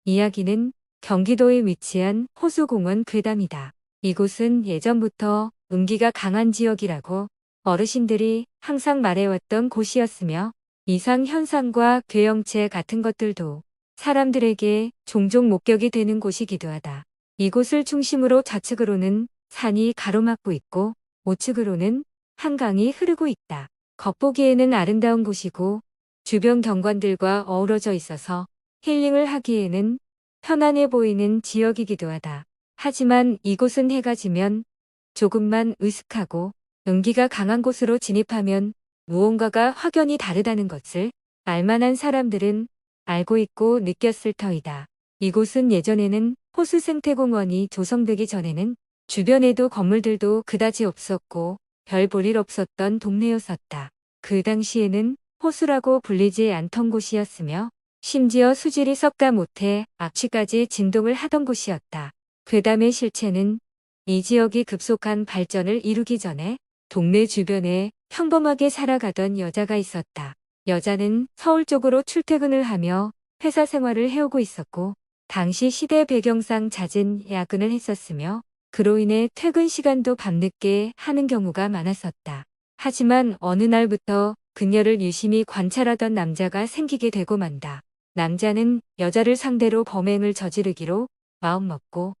이야기는 경기도에 위치한 호수공원 괴담이다. 이곳은 예전부터 음기가 강한 지역이라고 어르신들이 항상 말해왔던 곳이었으며 이상현상과 괴형체 같은 것들도 사람들에게 종종 목격이 되는 곳이기도 하다. 이곳을 중심으로 좌측으로는 산이 가로막고 있고 우측으로는 한강이 흐르고 있다. 겉보기에는 아름다운 곳이고 주변 경관들과 어우러져 있어서 힐링을 하기에는 편안해 보이는 지역이기도 하다. 하지만 이곳은 해가 지면 조금만 으슥하고 음기가 강한 곳으로 진입하면 무언가가 확연히 다르다는 것을 알만한 사람들은 알고 있고 느꼈을 터이다. 이곳은 예전에는 호수 생태공원이 조성되기 전에는 주변에도 건물들도 그다지 없었고 별 볼 일 없었던 동네였었다. 그 당시에는 호수라고 불리지 않던 곳이었으며 심지어 수질이 썩다 못해 악취까지 진동을 하던 곳이었다. 괴담의 실체는 이 지역이 급속한 발전을 이루기 전에 동네 주변에 평범하게 살아가던 여자가 있었다. 여자는 서울 쪽으로 출퇴근을 하며 회사 생활을 해오고 있었고 당시 시대 배경상 잦은 야근을 했었으며 그로 인해 퇴근 시간도 밤늦게 하는 경우가 많았었다. 하지만 어느 날부터 그녀를 유심히 관찰하던 남자가 생기게 되고 만다. 남자는 여자를 상대로 범행을 저지르기로 마음먹고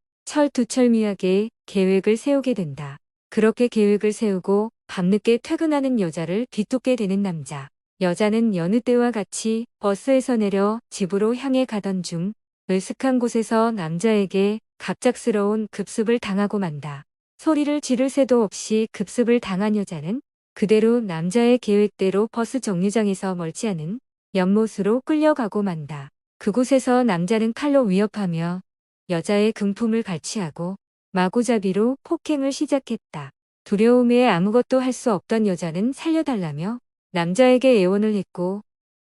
철두철미하게 계획을 세우게 된다. 그렇게 계획을 세우고 밤늦게 퇴근하는 여자를 뒤쫓게 되는 남자. 여자는 여느 때와 같이 버스에서 내려 집으로 향해 가던 중 으슥한 곳에서 남자에게 갑작스러운 급습을 당하고 만다. 소리를 지를 새도 없이 급습을 당한 여자는 그대로 남자의 계획대로 버스 정류장에서 멀지 않은 연못으로 끌려가고 만다. 그곳에서 남자는 칼로 위협하며 여자의 금품을 갈취하고 마구잡이로 폭행을 시작했다. 두려움에 아무것도 할 수 없던 여자는 살려달라며 남자에게 애원을 했고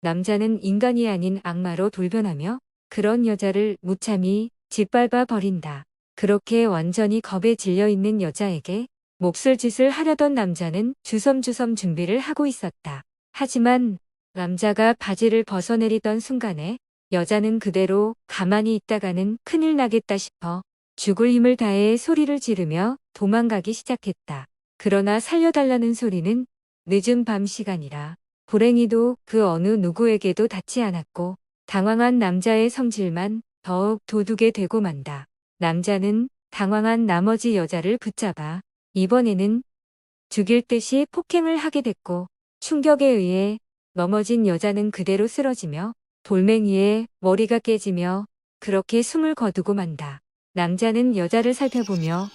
남자는 인간이 아닌 악마로 돌변하며 그런 여자를 무참히 짓밟아 버린다. 그렇게 완전히 겁에 질려 있는 여자에게 몹쓸 짓을 하려던 남자는 주섬주섬 준비를 하고 있었다. 하지만 남자가 바지를 벗어내리던 순간에 여자는 그대로 가만히 있다가는 큰일 나겠다 싶어 죽을 힘을 다해 소리를 지르며 도망가기 시작했다. 그러나 살려달라는 소리는 늦은 밤 시간이라 불행히도 그 어느 누구에게도 닿지 않았고 당황한 남자의 성질만 더욱 돋우게 되고 만다. 남자는 당황한 나머지 여자를 붙잡아 이번에는 죽일 듯이 폭행을 하게 됐고 충격에 의해 넘어진 여자는 그대로 쓰러지며 돌멩이에 머리가 깨지며 그렇게 숨을 거두고 만다. 남자는 여자를 살펴보며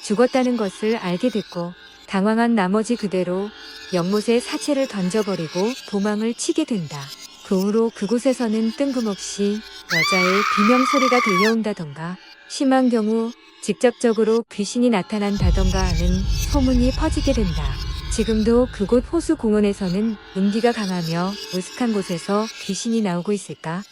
죽었다는 것을 알게 됐고 당황한 나머지 그대로 연못에 사체를 던져버리고 도망을 치게 된다. 그 후로 그곳에서는 뜬금없이 여자의 비명소리가 들려온다던가 심한 경우 직접적으로 귀신이 나타난다던가 하는 소문이 퍼지게 된다. 지금도 그곳 호수공원에서는 음기가 강하며 으슥한 곳에서 귀신이 나오고 있을까?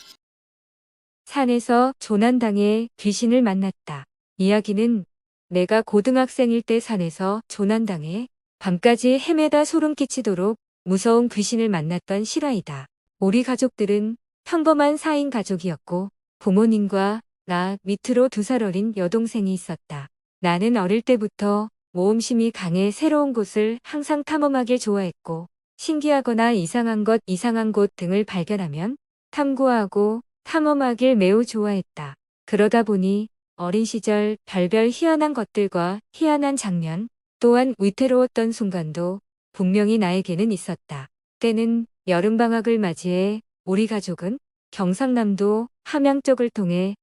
산에서 조난당해 귀신을 만났다. 이야기는 내가 고등학생일 때 산에서 조난당해 밤까지 헤매다 소름 끼치도록 무서운 귀신을 만났던 실화이다. 우리 가족들은 평범한 4인 가족이었고 부모님과 나 밑으로 2살 어린 여동생이 있었다. 나는 어릴 때부터 모험심이 강해 새로운 곳을 항상 탐험하길 좋아했고 신기하거나 이상한 곳 등을 발견하면 탐구하고 탐험하길 매우 좋아했다. 그러다 보니 어린 시절 별별 희한한 것들과 희한한 장면 또한 위태로웠던 순간도 분명히 나에게는 있었다. 때는 여름방학을 맞이해 우리 가족은 경상남도 함양 쪽을 통해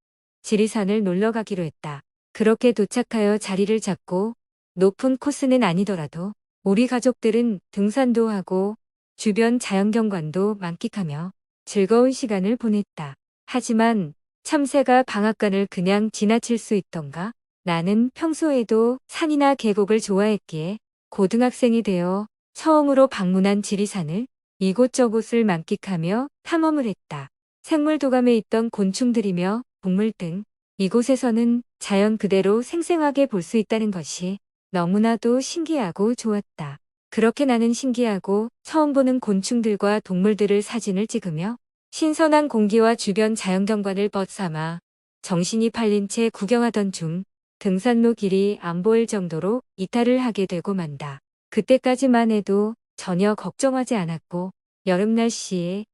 지리산을 놀러 가기로 했다. 그렇게 도착하여 자리를 잡고 높은 코스는 아니더라도 우리 가족들은 등산도 하고 주변 자연경관도 만끽하며 즐거운 시간을 보냈다. 하지만 참새가 방앗간을 그냥 지나칠 수 있던가? 나는 평소에도 산이나 계곡을 좋아했기에 고등학생이 되어 처음으로 방문한 지리산을 이곳저곳을 만끽하며 탐험을 했다. 생물도감에 있던 곤충들이며 동물 등 이곳에서는 자연 그대로 생생하게 볼 수 있다는 것이 너무나도 신기하고 좋았다. 그렇게 나는 신기하고 처음 보는 곤충들과 동물들을 사진을 찍으며 신선한 공기와 주변 자연경관을 벗삼아 정신이 팔린 채 구경하던 중 등산로 길이 안 보일 정도로 이탈을 하게 되고 만다. 그때까지만 해도 전혀 걱정하지 않았고 여름 날씨에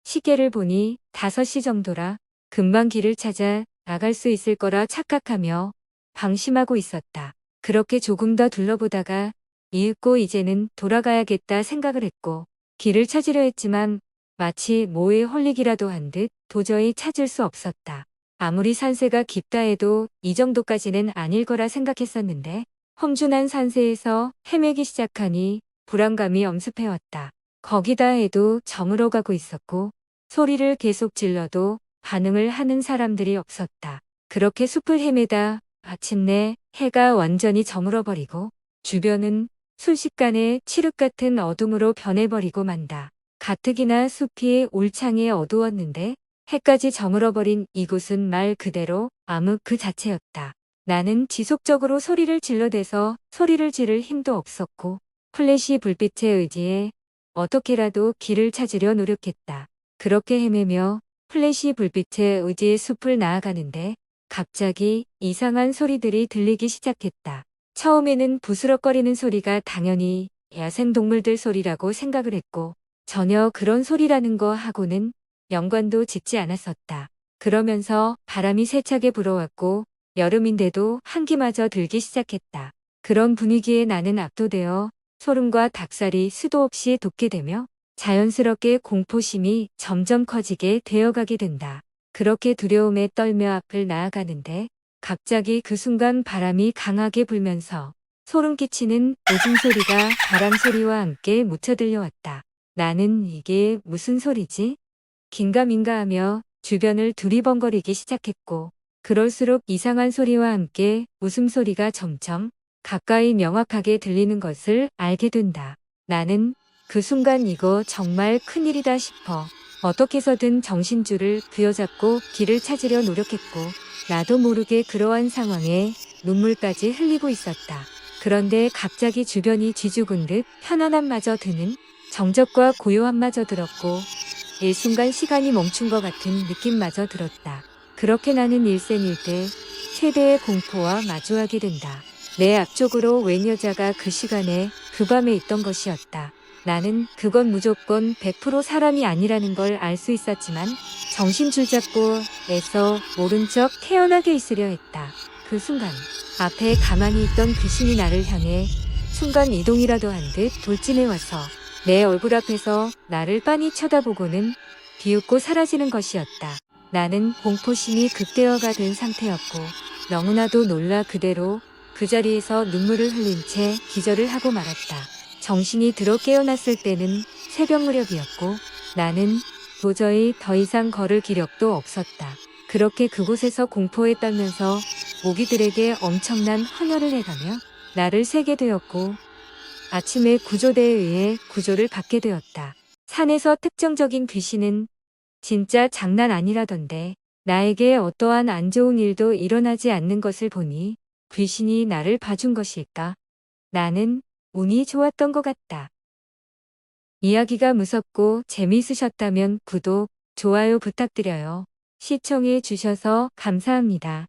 시계를 보니 5시 정도라 금방 길을 찾아 나갈 수 있을 거라 착각하며 방심하고 있었다. 그렇게 조금 더 둘러보다가 이윽고 이제는 돌아가야겠다 생각을 했고 길을 찾으려 했지만 마치 뭐에 홀리기라도 한 듯 도저히 찾을 수 없었다. 아무리 산세가 깊다 해도 이 정도까지는 아닐 거라 생각했었는데 험준한 산세에서 헤매기 시작하니 불안감이 엄습해왔다. 거기다 해도 저물어 가고 있었고 소리를 계속 질러도 반응을 하는 사람들이 없었다. 그렇게 숲을 헤매다 마침내 해가 완전히 저물어버리고 주변은 순식간에 칠흑 같은 어둠으로 변해버리고 만다. 가뜩이나 숲이 울창해 어두웠는데 해까지 저물어버린 이곳은 말 그대로 암흑 그 자체였다. 나는 지속적으로 소리를 질러대서 소리를 지를 힘도 없었고 플래시 불빛에 의지해 어떻게라도 길을 찾으려 노력했다. 그렇게 헤매며 플래시 불빛에 의지해 숲을 나아가는데 갑자기 이상한 소리들이 들리기 시작했다. 처음에는 부스럭거리는 소리가 당연히 야생동물들 소리라고 생각을 했고 전혀 그런 소리라는 거 하고는 연관도 짓지 않았었다. 그러면서 바람이 세차게 불어왔고 여름인데도 한기마저 들기 시작했다. 그런 분위기에 나는 압도되어 소름과 닭살이 수도 없이 돋게 되며 자연스럽게 공포심이 점점 커지게 되어가게 된다. 그렇게 두려움에 떨며 앞을 나아가는데 갑자기 그 순간 바람이 강하게 불면서 소름 끼치는 오줌소리가 바람소리와 함께 묻혀 들려왔다. 나는 이게 무슨 소리지? 긴가민가 하며 주변을 두리번거리기 시작했고 그럴수록 이상한 소리와 함께 웃음소리가 점점 가까이 명확하게 들리는 것을 알게 된다. 나는 그 순간 이거 정말 큰일이다 싶어 어떻게 해서든 정신줄을 부여잡고 길을 찾으려 노력했고 나도 모르게 그러한 상황에 눈물까지 흘리고 있었다. 그런데 갑자기 주변이 쥐죽은 듯 편안함마저 드는 정적과 고요함마저 들었고 일순간 시간이 멈춘 것 같은 느낌마저 들었다. 그렇게 나는 일생일대 최대의 공포와 마주하게 된다. 내 앞쪽으로 웬 여자가 그 시간에 그 밤에 있던 것이었다. 나는 그건 무조건 100% 사람이 아니라는 걸 알 수 있었지만 정신줄 잡고 애써 모른 척 태연하게 있으려 했다. 그 순간 앞에 가만히 있던 귀신이 나를 향해 순간 이동이라도 한 듯 돌진해 와서 내 얼굴 앞에서 나를 빤히 쳐다보고는 비웃고 사라지는 것이었다. 나는 공포심이 극대화가 된 상태였고 너무나도 놀라 그대로 그 자리에서 눈물을 흘린 채 기절을 하고 말았다. 정신이 들어 깨어났을 때는 새벽 무렵이었고 나는 도저히 더 이상 걸을 기력도 없었다. 그렇게 그곳에서 공포에 떨면서 모기들에게 엄청난 헌혈을 해가며 나를 새게 되었고 아침에 구조대에 의해 구조를 받게 되었다. 산에서 특정적인 귀신은 진짜 장난 아니라던데 나에게 어떠한 안 좋은 일도 일어나지 않는 것을 보니 귀신이 나를 봐준 것일까? 나는 운이 좋았던 것 같다. 이야기가 무섭고 재미있으셨다면 구독, 좋아요 부탁드려요. 시청해 주셔서 감사합니다.